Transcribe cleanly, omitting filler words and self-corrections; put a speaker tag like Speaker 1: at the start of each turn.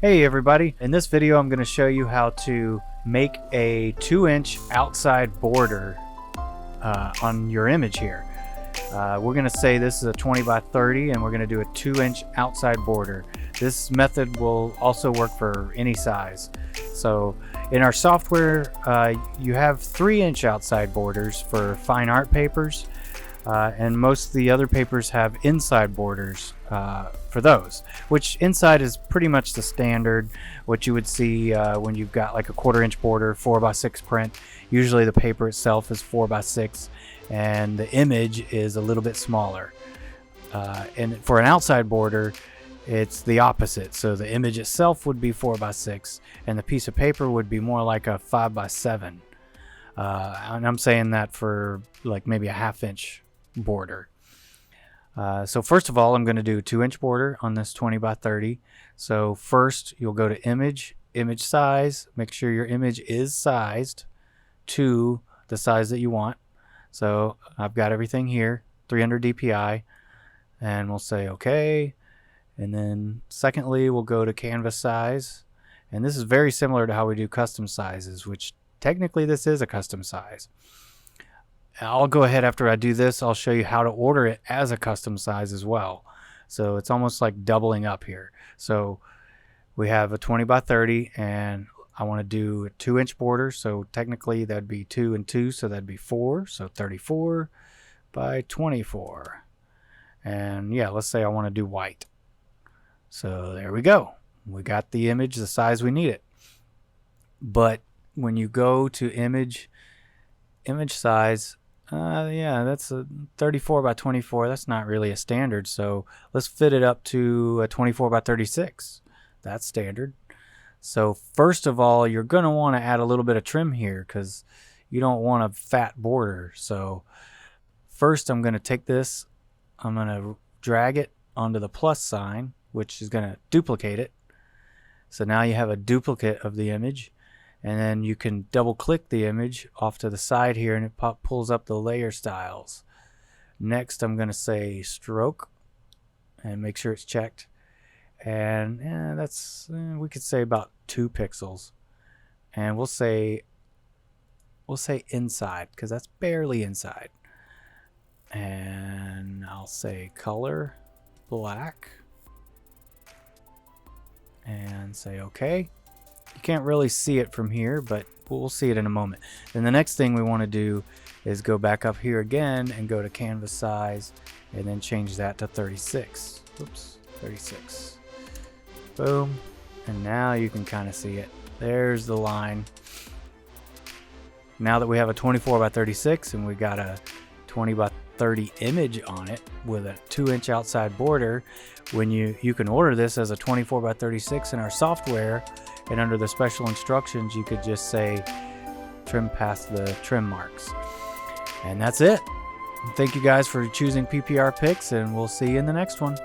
Speaker 1: Hey everybody, in this video I'm going to show you how to make a 2-inch outside border on your image here. We're going to say this is a 20 by 30 and we're going to do a 2-inch outside border. This method will also work for any size. So in our software you have 3-inch outside borders for fine art papers, and most of the other papers have inside borders for those, which inside is pretty much the standard what you would see when you've got like a 1/4-inch border, 4x6 print. Usually the paper itself is 4x6 and the image is a little bit smaller, and for an outside border it's the opposite. So the image itself would be 4x6 and the piece of paper would be more like a 5x7, and I'm saying that for like maybe a 1/2-inch border. So first of all, I'm going to do a 2-inch border on this 20 by 30. So first you'll go to image size, make sure your image is sized to the size that you want. So I've got everything here, 300 dpi, and we'll say okay. And then secondly we'll go to canvas size, and this is very similar to how we do custom sizes, which technically this is a custom size. I'll go ahead after I do this, I'll show you how to order it as a custom size as well. So it's almost like doubling up here. So we have a 20 by 30 and I want to do a 2-inch border, so technically that'd be 2 and 2, so that'd be 4, so 34 by 24. And yeah, let's say I want to do white. So there we go. We got the image the size we need it. But when you go to image size, yeah, that's a 34 by 24. That's not really a standard, so let's fit it up to a 24 by 36. That's standard. So first of all, you're going to want to add a little bit of trim here because you don't want a fat border. So first I'm going to take this, I'm going to drag it onto the plus sign, which is going to duplicate it. So now you have a duplicate of the image. And then you can double click the image off to the side here and it pulls up the layer styles. Next I'm going to say stroke and make sure it's checked, and that's we could say about 2 pixels, and we'll say inside because that's barely inside. And I'll say color black and say okay. You can't really see it from here, but we'll see it in a moment. Then the next thing we want to do is go back up here again and go to canvas size and then change that to 36. Oops, 36. Boom. And now you can kind of see it. There's the line. Now that we have a 24 by 36 and we got a 20 by 30 image on it with a 2-inch outside border, when you can order this as a 24 by 36 in our software, and under the special instructions you could just say trim past the trim marks, and that's it. Thank you guys for choosing PPRpix, and we'll see you in the next one.